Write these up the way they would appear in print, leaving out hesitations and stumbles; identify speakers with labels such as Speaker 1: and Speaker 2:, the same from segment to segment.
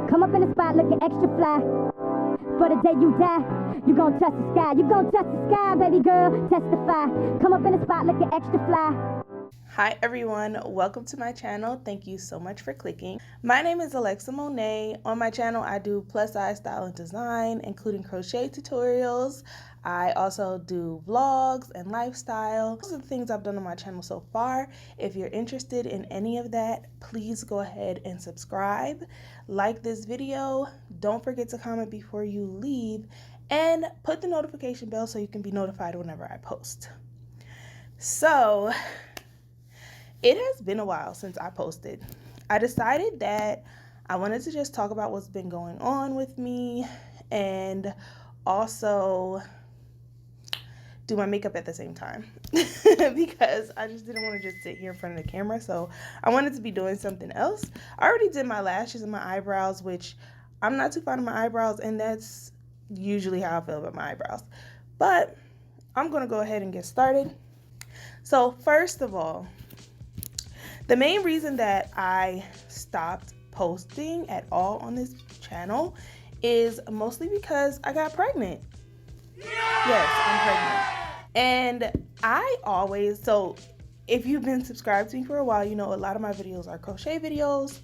Speaker 1: Come up in the spot looking extra fly. For the day you die, you gon' touch the sky. You gon' touch the sky, baby girl, testify. Come up in the spot looking extra fly.
Speaker 2: Hi everyone, welcome to my channel. Thank you so much for clicking. My name is Alexa Monet. On my channel, I do plus size style and design, including crochet tutorials. I also do vlogs and lifestyle. Those are the things I've done on my channel so far. If you're interested in any of that, please go ahead and subscribe. Like this video. Don't forget to comment before you leave and put the notification bell so you can be notified whenever I post. So, it has been a while since I posted. I decided that I wanted to just talk about what's been going on with me and also do my makeup at the same time because I just didn't want to just sit here in front of the camera. So I wanted to be doing something else. I already did my lashes and my eyebrows, which I'm not too fond of my eyebrows, and that's usually how I feel about my eyebrows. But I'm going to go ahead and get started. So first of all, the main reason that I stopped posting at all on this channel is mostly because I got pregnant. Yes, I'm pregnant. And so if you've been subscribed to me for a while, you know a lot of my videos are crochet videos,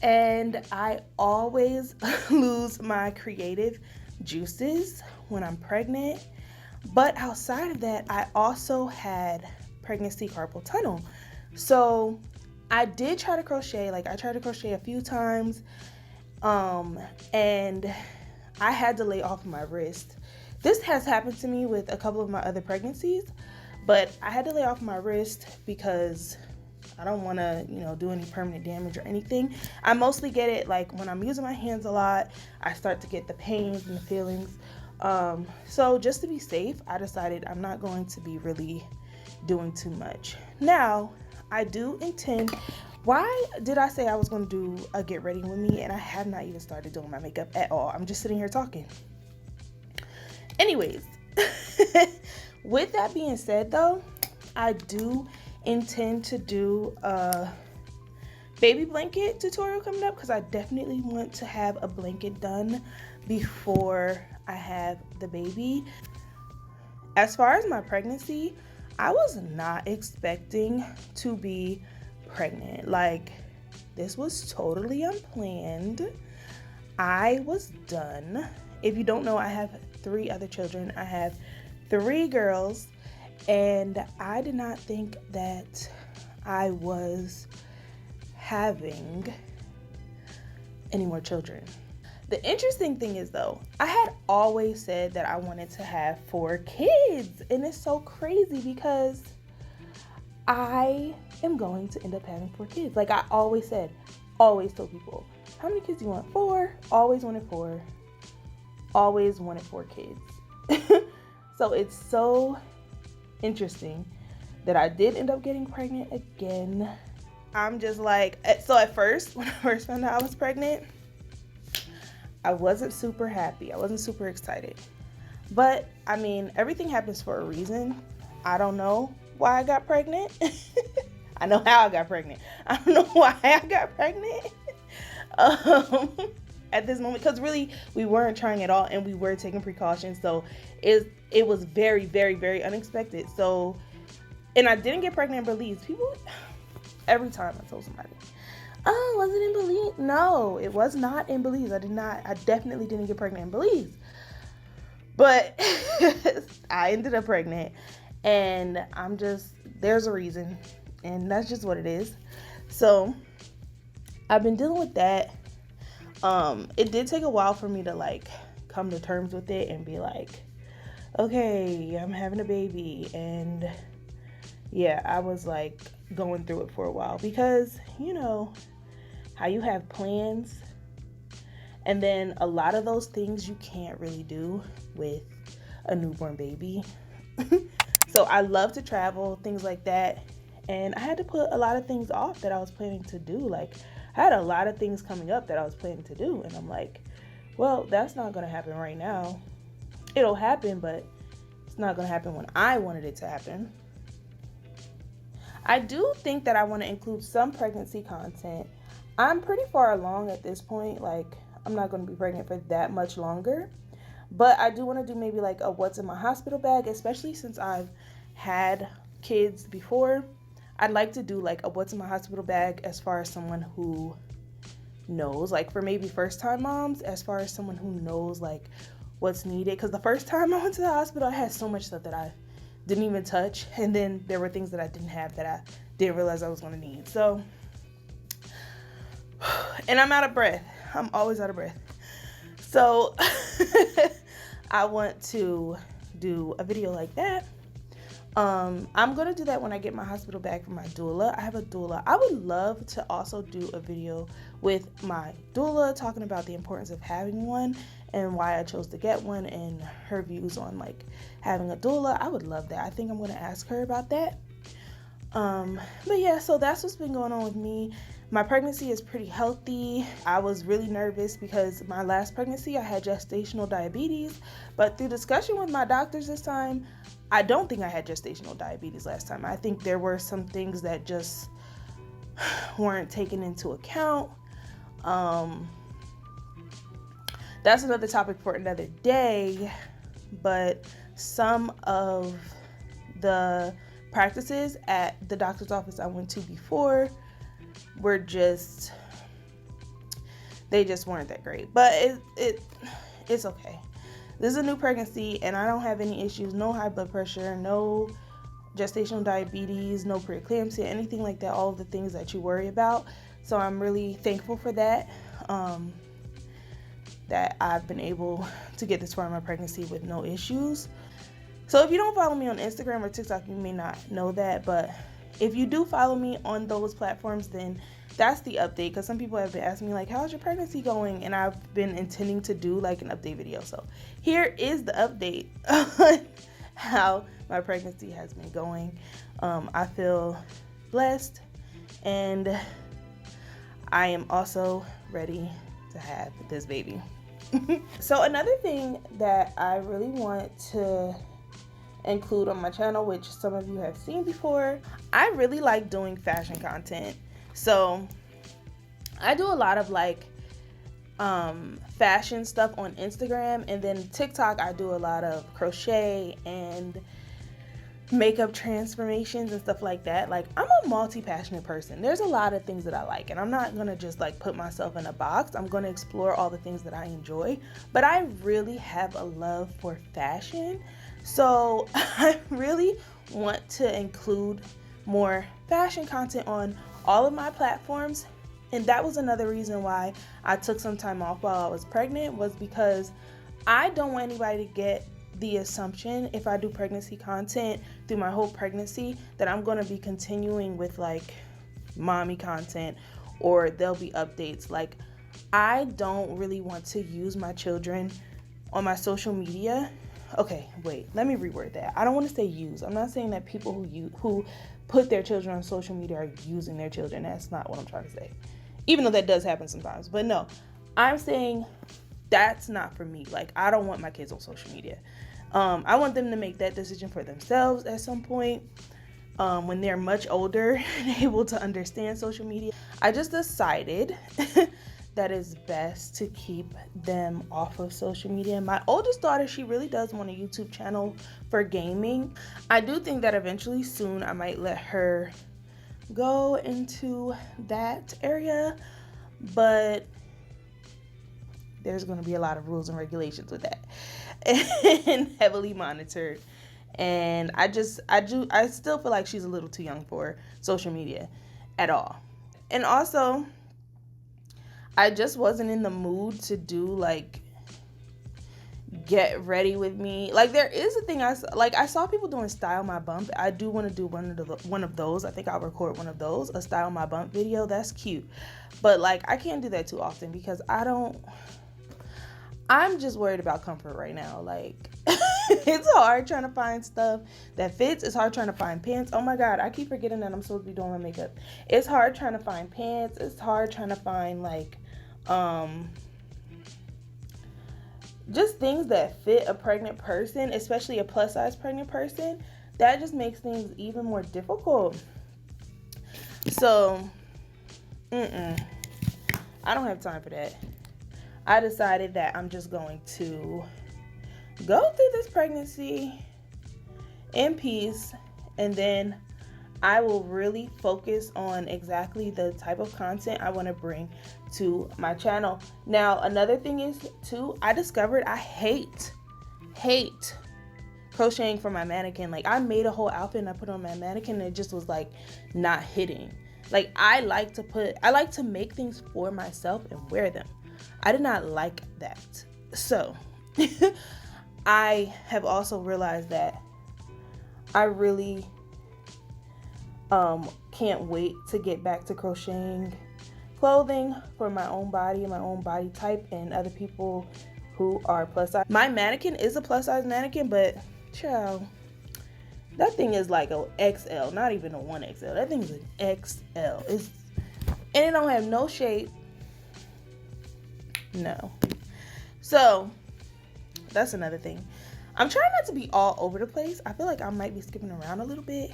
Speaker 2: and I always lose my creative juices when I'm pregnant. But outside of that, I also had pregnancy carpal tunnel. So I did try to crochet, I tried to crochet a few times, and I had to lay off my wrist. This has happened to me with a couple of my other pregnancies, but I had to lay off my wrist because I don't want to, do any permanent damage or anything. I mostly get it when I'm using my hands a lot, I start to get the pains and the feelings. So just to be safe, I decided I'm not going to be really doing too much. Now, I do intend, why did I say I was going to do a get ready with me and I have not even started doing my makeup at all? I'm just sitting here talking. Anyways, with that being said though, I do intend to do a baby blanket tutorial coming up because I definitely want to have a blanket done before I have the baby. As far as my pregnancy, I was not expecting to be pregnant. This was totally unplanned. I was done. If you don't know, I have 3 other children. I have 3 girls, and I did not think that I was having any more children. The interesting thing is though, I had always said that I wanted to have 4 kids, and it's so crazy because I am going to end up having 4 kids. I always said, always told people, how many kids do you want? 4. Always wanted 4. Always wanted 4 kids. So it's so interesting that I did end up getting pregnant again. I'm just so at first, when I first found out I was pregnant, I wasn't super happy. I wasn't super excited. But, I mean, everything happens for a reason. I don't know why I got pregnant. I know how I got pregnant. I don't know why I got pregnant at this moment. Because really, we weren't trying at all, and we were taking precautions. So, it was very, very, very unexpected. So, and I didn't get pregnant in Belize. People, every time I told somebody, oh, was it in Belize? No, it was not in Belize. I definitely didn't get pregnant in Belize. But I ended up pregnant, and there's a reason, and that's just what it is. So I've been dealing with that. It did take a while for me to come to terms with it and be okay, I'm having a baby. And yeah, I was going through it for a while because, how you have plans, and then a lot of those things you can't really do with a newborn baby. So I love to travel, things like that, and I had to put a lot of things off that I was planning to do. I had a lot of things coming up that I was planning to do, and I'm well, that's not going to happen right now. It'll happen, but it's not going to happen when I wanted it to happen. I do think that I want to include some pregnancy content. I'm pretty far along at this point. I'm not going to be pregnant for that much longer. But I do want to do maybe like a what's in my hospital bag, especially since I've had kids before. I'd like to do like a what's in my hospital bag as far as someone who knows, like for maybe first time moms, as far as someone who knows like what's needed. Because the first time I went to the hospital, I had so much stuff that I didn't even touch, and then there were things that I didn't have that I didn't realize I was going to need. So, and I'm out of breath. I'm always out of breath. So I want to do a video like that. I'm going to do that when I get my hospital bag from my doula. I have a doula. I would love to also do a video with my doula talking about the importance of having one and why I chose to get one and her views on like having a doula. I would love that. I think I'm going to ask her about that. But yeah, so that's what's been going on with me. My pregnancy is pretty healthy. I was really nervous because my last pregnancy, I had gestational diabetes, but through discussion with my doctors this time, I don't think I had gestational diabetes last time. I think there were some things that just weren't taken into account. That's another topic for another day, but some of the practices at the doctor's office I went to before were they just weren't that great. But it's okay. This is a new pregnancy and I don't have any issues, no high blood pressure, no gestational diabetes, no preeclampsia, anything like that, all of the things that you worry about. So I'm really thankful for that, that I've been able to get this far in my pregnancy with no issues. So if you don't follow me on Instagram or TikTok, you may not know that, but if you do follow me on those platforms, then that's the update, because some people have been asking me like, how's your pregnancy going? And I've been intending to do like an update video. So here is the update on how my pregnancy has been going. I feel blessed and I am also ready to have this baby. So another thing that I really want to include on my channel, which some of you have seen before, I really like doing fashion content. So I do a lot of like fashion stuff on Instagram, and then TikTok I do a lot of crochet and makeup transformations and stuff like that. Like, I'm a multi-passionate person. There's a lot of things that I like, and I'm not gonna just like put myself in a box. I'm gonna explore all the things that I enjoy, but I really have a love for fashion. So I really want to include more fashion content on all of my platforms. And that was another reason why I took some time off while I was pregnant, was because I don't want anybody to get the assumption, if I do pregnancy content through my whole pregnancy, that I'm going to be continuing with like mommy content or there'll be updates. Like, I don't really want to use my children on my social media. Okay, wait, let me reword that. I don't want to say use. I'm not saying that people who put their children on social media are using their children. That's not what I'm trying to say. Even though that does happen sometimes. But no, I'm saying that's not for me. Like, I don't want my kids on social media. I want them to make that decision for themselves at some point, when they're much older and able to understand social media. I just decided that it's best to keep them off of social media. My oldest daughter, she really does want a YouTube channel for gaming. I do think that eventually soon I might let her go into that area, but there's going to be a lot of rules and regulations with that and heavily monitored. And I still feel like she's a little too young for social media at all. And also, I just wasn't in the mood to do like get ready with me. Like, there is a thing I saw people doing style my bump. I do want to do one of those. I think I'll record one of those, a style my bump video. That's cute. But like, I can't do that too often because I'm just worried about comfort right now. Like, it's hard trying to find stuff that fits. It's hard trying to find pants. Oh my God, I keep forgetting that I'm supposed to be doing my makeup. It's hard trying to find pants. It's hard trying to find like just things that fit a pregnant person, especially a plus size pregnant person. That just makes things even more difficult. So I don't have time for that. I decided that I'm just going to go through this pregnancy in peace, and then I will really focus on exactly the type of content I want to bring to my channel. Now, another thing is too, I discovered I hate crocheting for my mannequin. Like, I made a whole outfit and I put it on my mannequin and it just was like not hitting. Like, I like to make things for myself and wear them. I did not like that. So I have also realized that I really can't wait to get back to crocheting clothing for my own body and my own body type and other people who are plus size. My mannequin is a plus size mannequin, but child, that thing is like a XL, not even a 1XL. That thing is an XL. And it don't have no shape. No. So that's another thing. I'm trying not to be all over the place. I feel like I might be skipping around a little bit,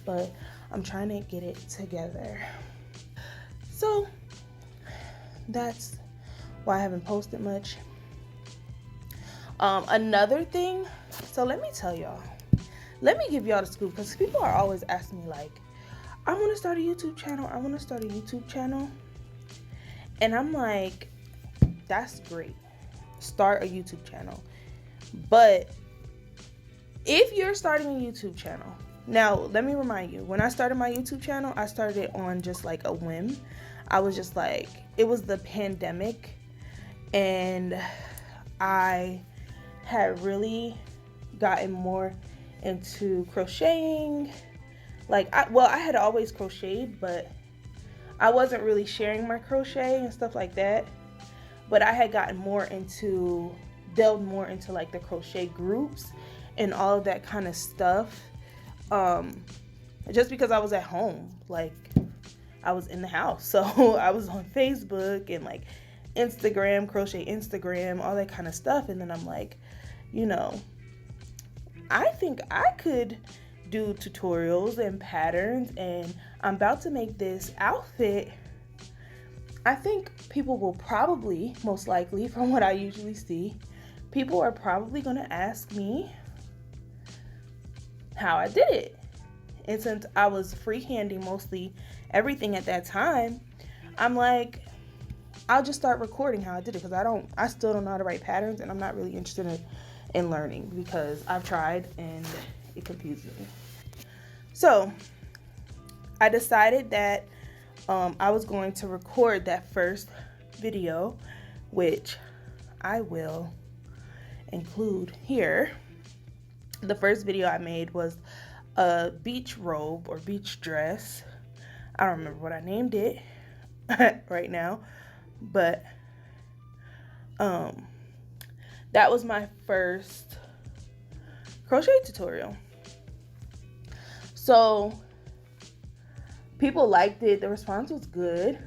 Speaker 2: but I'm trying to get it together. So that's why I haven't posted much. Another thing, so let me tell y'all, let me give y'all the scoop, because people are always asking me like, I want to start a YouTube channel. And I'm like, that's great. Start a YouTube channel. But if you're starting a YouTube channel, now let me remind you, when I started my YouTube channel, I started it on just like a whim. I was just like, it was the pandemic and I had really gotten more into crocheting. Like, I had always crocheted, but I wasn't really sharing my crochet and stuff like that. But I had gotten delved more into like the crochet groups and all of that kind of stuff. Just because I was at home, like I was in the house. So I was on Facebook and like Instagram, crochet Instagram, all that kind of stuff. And then I'm like, you know, I think I could do tutorials and patterns, and I'm about to make this outfit. I think people will probably, most likely, from what I usually see, people are probably going to ask me how I did it. And since I was freehanding mostly everything at that time, I'm like, I'll just start recording how I did it, because I still don't know how to write patterns, and I'm not really interested in learning, because I've tried and it confuses me. So I decided that I was going to record that first video, which I will include here. The first video I made was a beach robe or beach dress. I don't remember what I named it right now, but that was my first crochet tutorial. So people liked it. The response was good,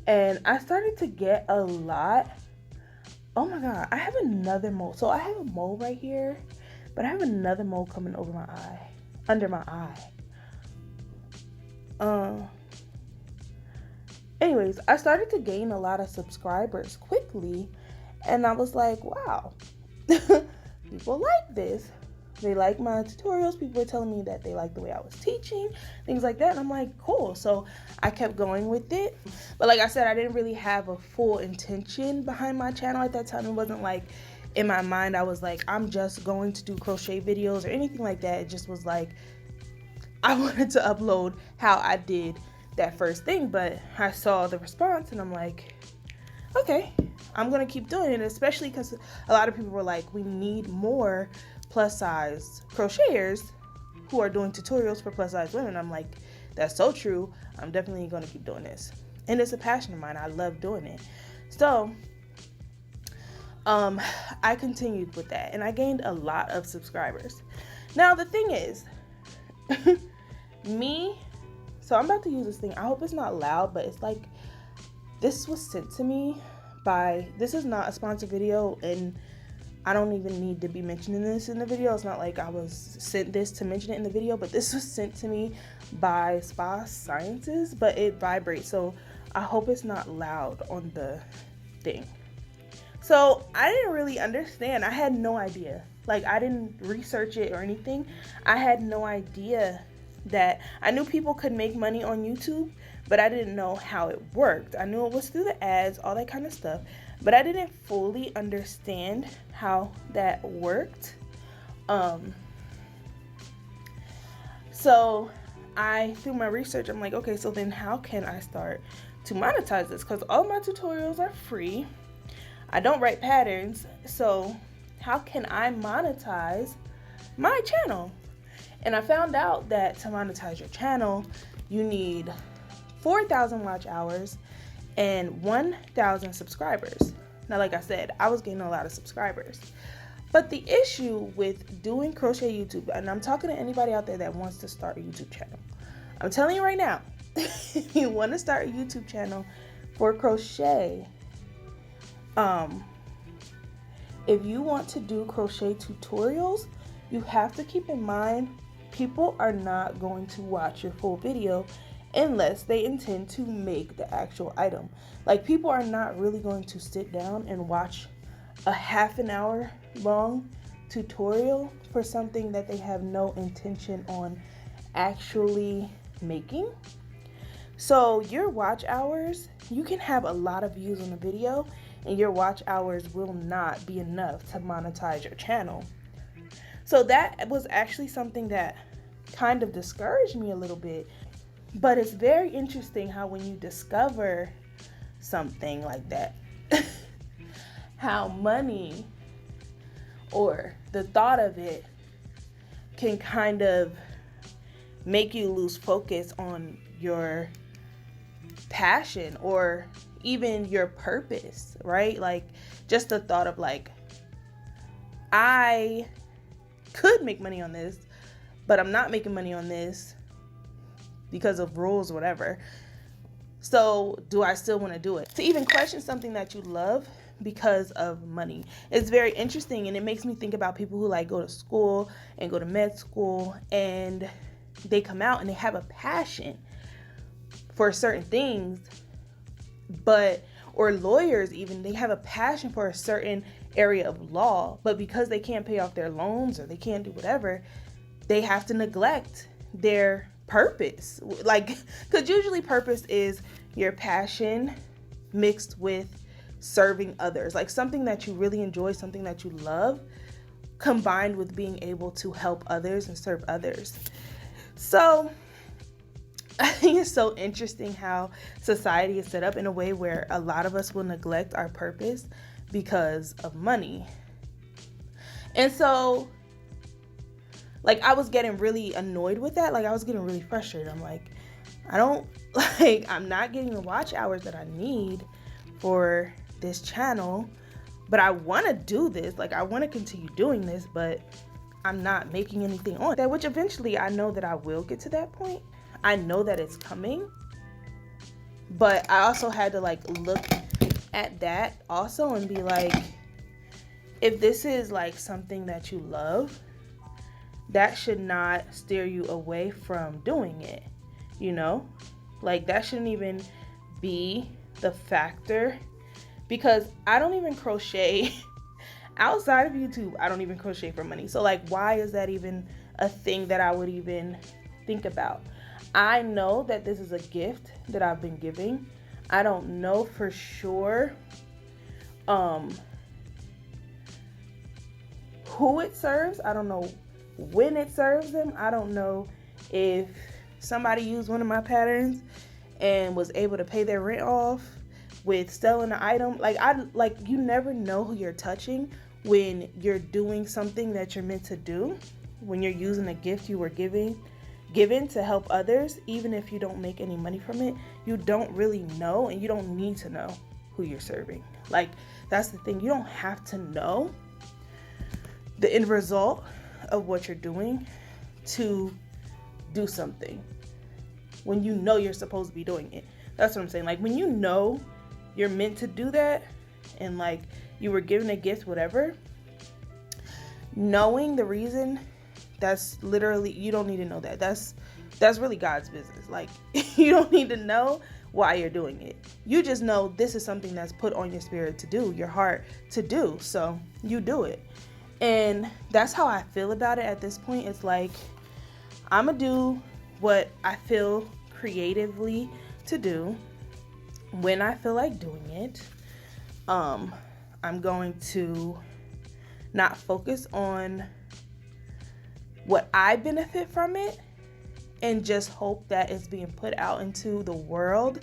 Speaker 2: and I started to get a lot. Oh my god, I have another mole. So I have a mole right here, but I have another mole coming over my eye, under my eye. Anyways, I started to gain a lot of subscribers quickly, and I was like, wow, people like this. They like my tutorials. People were telling me that they liked the way I was teaching, things like that. And I'm like, cool. So I kept going with it. But like I said, I didn't really have a full intention behind my channel at that time. It wasn't like in my mind I was like, I'm just going to do crochet videos or anything like that. It just was like, I wanted to upload how I did that first thing. But I saw the response and I'm like, okay, I'm going to keep doing it. Especially because a lot of people were like, we need more plus size crocheters who are doing tutorials for plus size women. I'm like, that's so true. I'm definitely going to keep doing this, and it's a passion of mine. I love doing it. So I continued with that, and I gained a lot of subscribers. Now the thing is, so I'm about to use this thing. I hope it's not loud, but it's like, this was sent to me by, this is not a sponsored video, and I don't even need to be mentioning this in the video. It's not like I was sent this to mention it in the video, but this was sent to me by Spa Sciences, but it vibrates, so I hope it's not loud on the thing. So I didn't really understand. I had no idea. Like, I didn't research it or anything. I had no idea that I knew people could make money on YouTube, but I didn't know how it worked. I knew it was through the ads, all that kind of stuff, but I didn't fully understand how that worked. So through my research, I'm like, okay, so then how can I start to monetize this? Because all my tutorials are free. I don't write patterns, so how can I monetize my channel? And I found out that to monetize your channel, you need 4,000 watch hours and 1,000 subscribers. Now, like I said, I was getting a lot of subscribers. But the issue with doing crochet YouTube, and I'm talking to anybody out there that wants to start a YouTube channel, I'm telling you right now, if you want to start a YouTube channel for crochet, if you want to do crochet tutorials, you have to keep in mind people are not going to watch your full video unless they intend to make the actual item. Like, people are not really going to sit down and watch a half an hour long tutorial for something that they have no intention on actually making. So your watch hours, you can have a lot of views on a video and your watch hours will not be enough to monetize your channel. So that was actually something that kind of discouraged me a little bit. But it's very interesting how when you discover something like that, how money or the thought of it can kind of make you lose focus on your passion or even your purpose, right? Like, just the thought of like, I could make money on this, but I'm not making money on this because of rules or whatever. So do I still want to do it? To even question something that you love because of money, it's very interesting, and it makes me think about people who like go to school and go to med school and they come out and they have a passion for certain things, or lawyers even, they have a passion for a certain area of law, but because they can't pay off their loans or they can't do whatever, they have to neglect their purpose. Like, because usually purpose is your passion mixed with serving others, like something that you really enjoy, something that you love, combined with being able to help others and serve others. So I think it's so interesting how society is set up in a way where a lot of us will neglect our purpose because of money. And so, like, I was getting really annoyed with that. Like, I was getting really frustrated. I'm like, I'm not getting the watch hours that I need for this channel, but I want to do this. Like, I want to continue doing this, but I'm not making anything on that, which eventually I know that I will get to that point. I know that it's coming, but I also had to like look at that also and be like, if this is like something that you love, that should not steer you away from doing it, you know? Like, that shouldn't even be the factor, because I don't even crochet outside of YouTube. I don't even crochet for money. So like, why is that even a thing that I would even think about? I know that this is a gift that I've been giving. I don't know for sure who it serves. I don't know when it serves them. I don't know if somebody used one of my patterns and was able to pay their rent off with selling an item. Like, you never know who you're touching when you're doing something that you're meant to do, when you're using a gift you were given to help others. Even if you don't make any money from it, you don't really know, and you don't need to know who you're serving. Like, that's the thing. You don't have to know the end result of what you're doing to do something when you know you're supposed to be doing it. That's what I'm saying. Like, when you know you're meant to do that, and like you were given a gift, whatever, knowing the reason, that's literally, you don't need to know that. That's really God's business. Like, you don't need to know, why you're doing it. You just know this is something that's put on your spirit to do, your heart to do, so you do it. And that's how I feel about it at this point. It's like, I'm gonna do what I feel creatively to do when I feel like doing it. I'm going to not focus on what I benefit from it and just hope that it's being put out into the world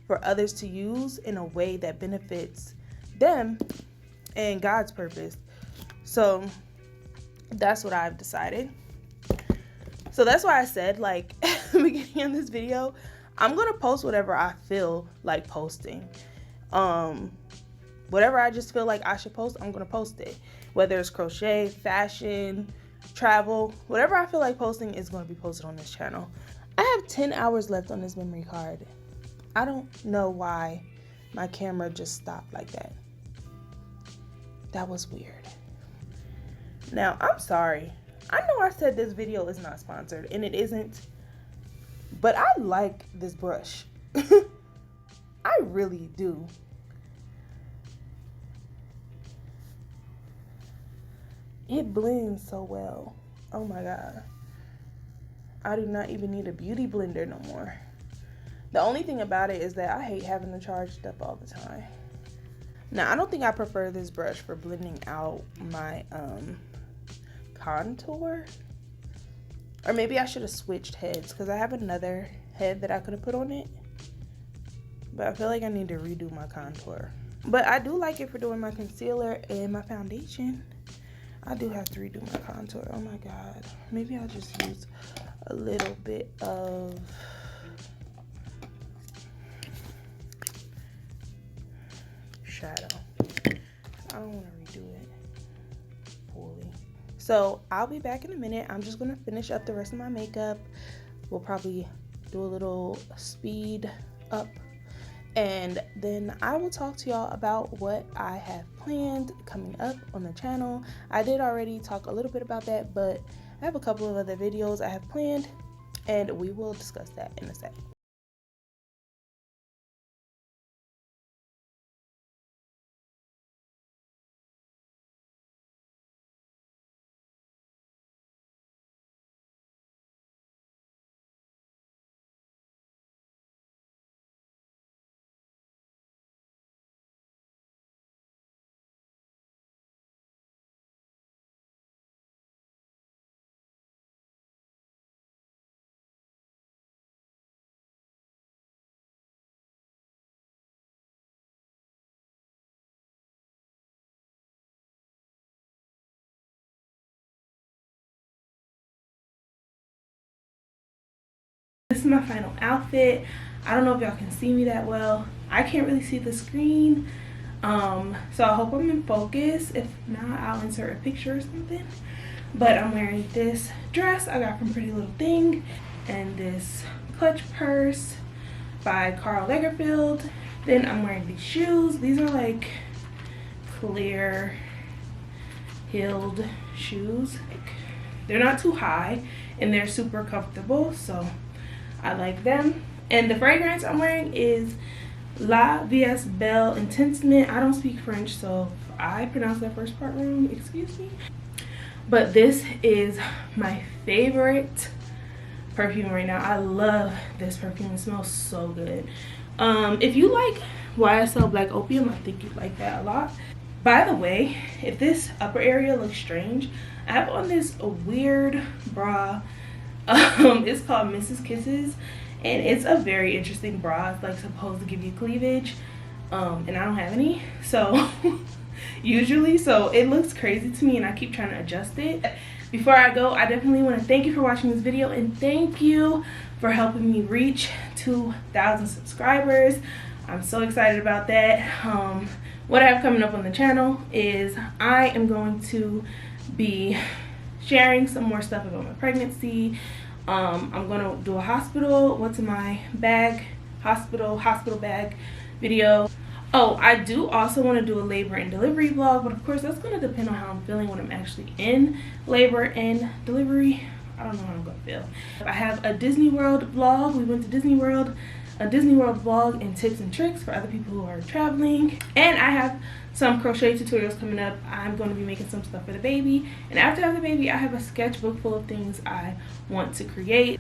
Speaker 2: for others to use in a way that benefits them and God's purpose. So that's what I've decided. So that's why I said, like, at the beginning of this video, I'm gonna post whatever I feel like posting. Whatever I just feel like I should post, I'm gonna post it. Whether it's crochet, fashion, travel, whatever I feel like posting is going to be posted on this channel. I have 10 hours left on this memory card. I don't know why my camera just stopped like that. That was weird. Now, I'm sorry. I know I said this video is not sponsored, and it isn't, but I like this brush. I really do. It blends so well. Oh my God. I do not even need a beauty blender no more. The only thing about it is that I hate having to charge it up all the time. Now, I don't think I prefer this brush for blending out my contour. Or maybe I should have switched heads, because I have another head that I could have put on it. But I feel like I need to redo my contour. But I do like it for doing my concealer and my foundation. I do have to redo my contour. Oh my God. Maybe I'll just use a little bit of shadow. I don't want to redo it fully. So I'll be back in a minute. I'm just going to finish up the rest of my makeup. We'll probably do a little speed up. And then I will talk to y'all about what I have planned coming up on the channel. I did already talk a little bit about that, but I have a couple of other videos I have planned, and we will discuss that in a sec. This is my final outfit. I don't know if y'all can see me that well. I can't really see the screen. So I hope I'm in focus. If not, I'll insert a picture or something. But I'm wearing this dress I got from Pretty Little Thing and this clutch purse by Karl Lagerfeld. Then I'm wearing these shoes. These are like clear heeled shoes. They're not too high and they're super comfortable, so I like them. And the fragrance I'm wearing is La Vies Belle Intensement. I don't speak French, so if I pronounce that first part wrong, excuse me. But this is my favorite perfume right now. I love this perfume. It smells so good. If you like YSL Black Opium, I think you'd like that a lot. By the way, if this upper area looks strange, I have on this weird bra. It's called Mrs. Kisses, and it's a very interesting bra. It's like supposed to give you cleavage, and I don't have any, so usually, so it looks crazy to me and I keep trying to adjust it. Before I go, I definitely want to thank you for watching this video, and thank you for helping me reach 2,000 subscribers. I'm so excited about that. What I have coming up on the channel is I am going to be sharing some more stuff about my pregnancy. I'm gonna do a hospital, what's in my bag, hospital bag video. Oh, I do also want to do a labor and delivery vlog, but of course that's going to depend on how I'm feeling when I'm actually in labor and delivery. I don't know how I'm gonna feel. I have a Disney World vlog. We went to Disney World a Disney World vlog and tips and tricks for other people who are traveling. And I have some crochet tutorials coming up. I'm going to be making some stuff for the baby, and after I have the baby, I have a sketchbook full of things I want to create,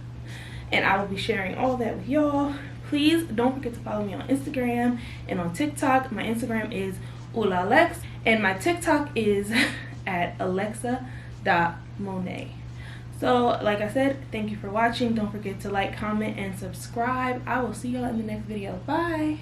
Speaker 2: and I will be sharing all that with y'all. Please don't forget to follow me on Instagram and on TikTok. My Instagram is ulalex, and my TikTok is at alexa.monet. So like I said, thank you for watching. Don't forget to like, comment, and subscribe. I will see y'all in the next video. Bye.